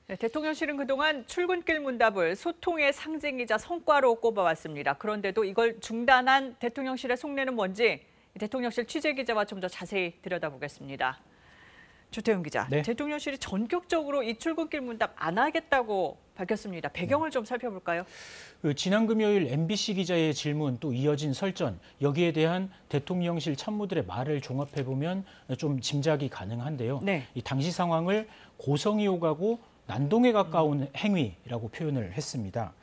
네, 대통령실은 그동안 출근길 문답을 소통의 상징이자 성과로 꼽아왔습니다. 그런데도 이걸 중단한 대통령실의 속내는 뭔지 대통령실 취재기자와 좀 더 자세히 들여다보겠습니다. 주태훈 기자, 네. 대통령실이 전격적으로 이 출근길 문답 안 하겠다고 밝혔습니다. 배경을 좀 살펴볼까요? 지난 금요일 MBC 기자의 질문 또 이어진 설전, 여기에 대한 대통령실 참모들의 말을 종합해보면 좀 짐작이 가능한데요. 네. 이 당시 상황을 고성이 오가고 난동에 가까운 행위라고 표현을 했습니다.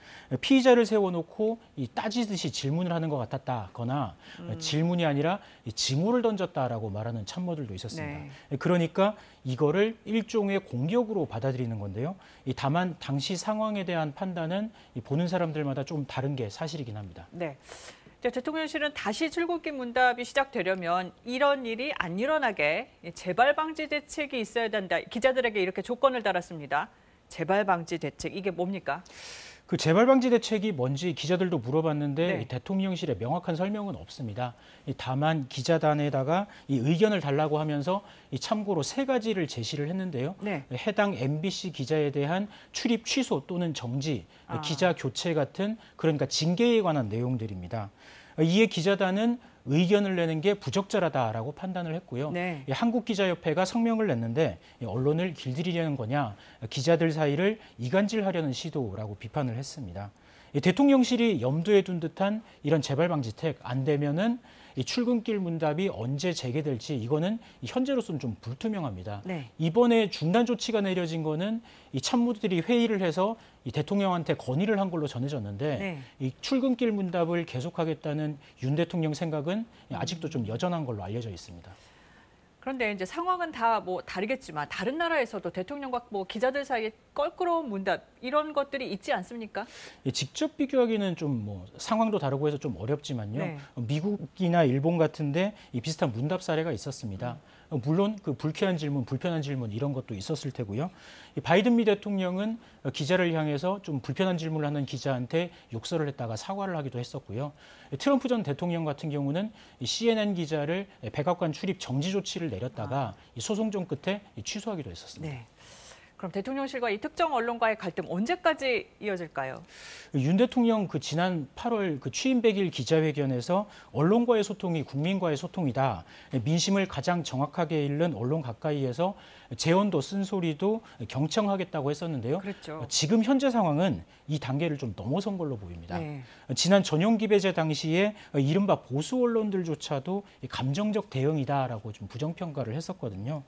피의자를 세워놓고 따지듯이 질문을 하는 것 같았다거나 질문이 아니라 징후를 던졌다라고 말하는 참모들도 있었습니다. 네. 그러니까 이거를 일종의 공격으로 받아들이는 건데요. 다만 당시 상황에 대한 판단은 보는 사람들마다 좀 다른 게 사실이긴 합니다. 네. 대통령실은 다시 출근길 문답이 시작되려면 이런 일이 안 일어나게 재발 방지 대책이 있어야 된다. 기자들에게 이렇게 조건을 달았습니다. 재발 방지 대책, 이게 뭡니까? 그 재발 방지 대책이 뭔지 기자들도 물어봤는데 네. 이 대통령실에 명확한 설명은 없습니다. 다만 기자단에다가 이 의견을 달라고 하면서 참고로 3가지를 제시를 했는데요. 네. 해당 MBC 기자에 대한 출입 취소 또는 정지, 기자 교체 같은 그러니까 징계에 관한 내용들입니다. 이에 기자단은 의견을 내는 게 부적절하다라고 판단을 했고요. 네. 한국기자협회가 성명을 냈는데 언론을 길들이려는 거냐, 기자들 사이를 이간질하려는 시도라고 비판을 했습니다. 대통령실이 염두에 둔 듯한 이런 재발 방지책 안 되면은 이 출근길 문답이 언제 재개될지 이거는 현재로서는 좀 불투명합니다. 네. 이번에 중단 조치가 내려진 거는 이 참모들이 회의를 해서 이 대통령한테 건의를 한 걸로 전해졌는데 네. 이 출근길 문답을 계속하겠다는 윤 대통령 생각은 아직도 좀 여전한 걸로 알려져 있습니다. 그런데 이제 상황은 다 뭐 다르겠지만 다른 나라에서도 대통령과 뭐 기자들 사이에 껄끄러운 문답 이런 것들이 있지 않습니까? 직접 비교하기는 좀 뭐 상황도 다르고 해서 좀 어렵지만요. 네. 미국이나 일본 같은데 이 비슷한 문답 사례가 있었습니다. 물론 그 불쾌한 질문, 불편한 질문 이런 것도 있었을 테고요. 이 바이든 미 대통령은 기자를 향해서 좀 불편한 질문을 하는 기자한테 욕설을 했다가 사과를 하기도 했었고요. 트럼프 전 대통령 같은 경우는 CNN 기자를 백악관 출입 정지 조치를 내렸다가 소송전 끝에 취소하기도 했었습니다. 네. 그럼 대통령실과 이 특정 언론과의 갈등 언제까지 이어질까요? 윤 대통령 지난 8월 취임 100일 기자회견에서 언론과의 소통이 국민과의 소통이다. 민심을 가장 정확하게 읽는 언론 가까이에서 재언도 쓴소리도 경청하겠다고 했었는데요. 그렇죠. 지금 현재 상황은 이 단계를 좀 넘어선 걸로 보입니다. 네. 지난 전용기 배제 당시에 이른바 보수 언론들조차도 감정적 대응이다라고 좀 부정평가를 했었거든요.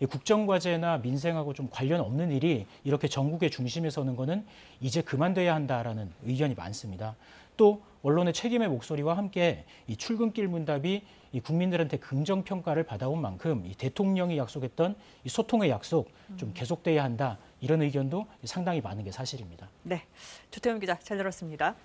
국정과제나 민생하고 좀 관련 없는 일이 이렇게 전국의 중심에 서는 거는 이제 그만둬야 한다라는 의견이 많습니다. 또 언론의 책임의 목소리와 함께 이 출근길 문답이 이 국민들한테 긍정 평가를 받아온 만큼 이 대통령이 약속했던 이 소통의 약속 좀 계속돼야 한다 이런 의견도 상당히 많은 게 사실입니다. 네, 주태훈 기자 잘 들었습니다.